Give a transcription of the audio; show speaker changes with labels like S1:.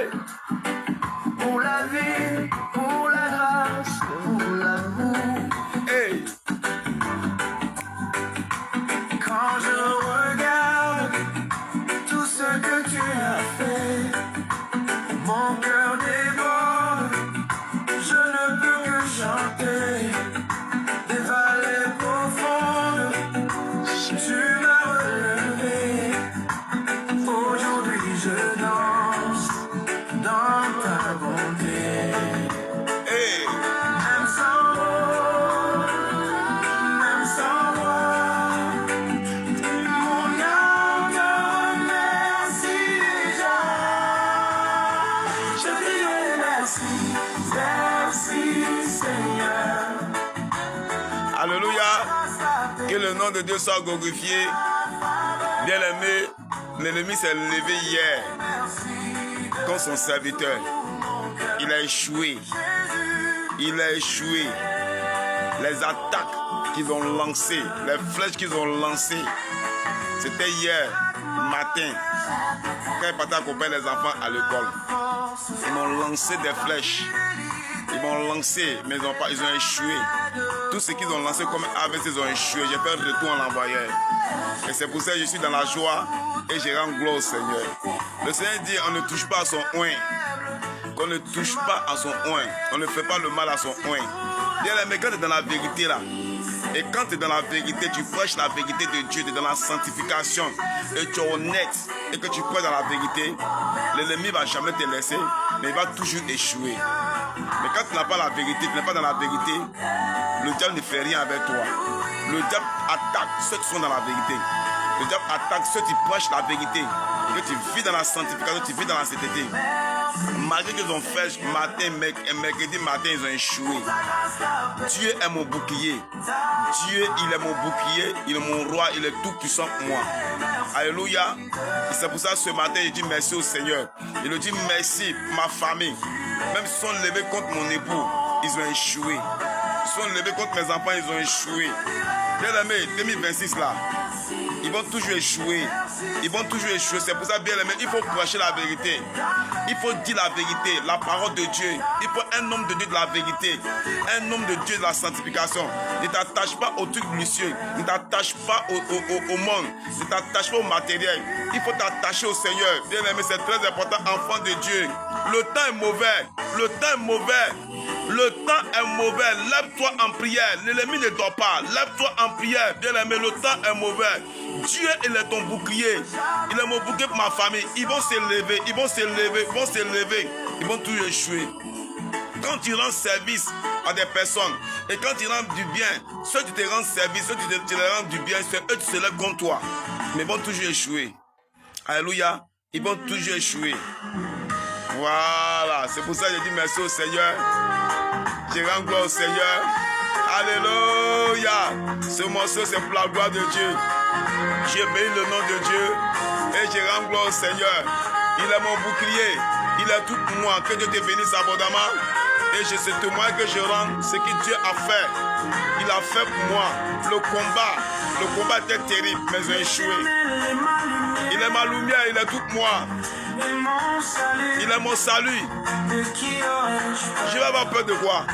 S1: Hey!
S2: Pour la vie, pour la grâce, pour l'amour.
S1: Hey!
S2: Quand je regarde tout ce que tu as fait, mon cœur déborde, je ne peux que chanter. Des vallées profondes, tu m'as relevé. Aujourd'hui je danse dans ta bonté.
S1: Hey!
S2: Même sans mots, même sans voix, mon âme te remercie déjà. Je dirai merci, merci Seigneur.
S1: Alléluia. Que le nom de Dieu soit glorifié. Bien-aimé, l'ennemi s'est levé hier contre son serviteur. Il a échoué. Il a échoué. Les attaques qu'ils ont lancées, les flèches qu'ils ont lancées, c'était hier matin, quand ils partaient accompagner les enfants à l'école. Ils m'ont lancé des flèches. Ils m'ont lancé, mais ils ont échoué. Tout ce qu'ils ont lancé comme AVC, ils ont échoué. J'ai fait un retour en l'envoyeur. Et c'est pour ça que je suis dans la joie et je rends gloire au Seigneur. Le Seigneur dit, on ne touche pas à son oint. Qu'on ne touche pas à son oint. On ne fait pas le mal à son oint. Bien, mais quand tu es dans la vérité là, et quand tu es dans la vérité, tu prêches la vérité de Dieu, tu es dans la sanctification, et tu es honnête, et que tu prêches dans la vérité, l'ennemi ne va jamais te laisser, mais il va toujours échouer. Mais quand tu n'as pas la vérité, tu n'es pas dans la vérité, le diable ne fait rien avec toi. Le diable attaque ceux qui sont dans la vérité. Le diable attaque ceux qui prêchent la vérité. Et que tu vis dans la sanctification, tu vis dans la sainteté. Malgré qu'ils ont fait matin, mercredi matin, ils ont échoué. Dieu est mon bouclier. Dieu, il est mon bouclier, il est mon roi, il est tout puissant pour moi. Alléluia. Et c'est pour ça que ce matin, je dis merci au Seigneur. Je lui dis merci pour ma famille. Même s'ils sont levés contre mon époux, ils ont échoué. Ils sont levés contre mes enfants, ils ont échoué. Bien aimé, 2026 là, ils vont toujours échouer. Ils vont toujours échouer. C'est pour ça, bien aimé, il faut prêcher la vérité. Il faut dire la vérité, la parole de Dieu. Il faut un homme de Dieu de la vérité. Un homme de Dieu de la sanctification. Ne t'attache pas aux trucs minutieux. Ne t'attache pas au monde. Ne t'attache pas au matériel. Il faut t'attacher au Seigneur. Bien aimé, c'est très important, enfant de Dieu. Le temps est mauvais. Le temps est mauvais. Le temps est mauvais. Lève-toi en prière. L'ennemi ne dort pas. Lève-toi en prière. Bien aimé, le temps est mauvais. Dieu, il est ton bouclier. Il est mon bouclier pour ma famille. Ils vont s'élever. Ils vont s'élever. Ils vont s'élever. Ils vont tout échouer. Quand tu rends service à des personnes et quand tu rends du bien, ceux qui te rendent service, ceux qui te rendent du bien, c'est eux qui se lèvent contre toi. Mais ils vont toujours échouer. Alléluia. Ils vont toujours échouer. Voilà. C'est pour ça que je dis merci au Seigneur. Je rends gloire au Seigneur. Alléluia. Ce morceau, c'est pour la gloire de Dieu. J'ai béni le nom de Dieu et je rends gloire au Seigneur. Il est mon bouclier. Il est tout pour moi. Que Dieu te bénisse abondamment. Et je sais témoin que je rends ce que Dieu a fait. Il a fait pour moi. Le combat était terrible, mais j'ai échoué. Il est ma lumière, il est tout pour moi. Il est mon salut. Je vais avoir peur de quoi?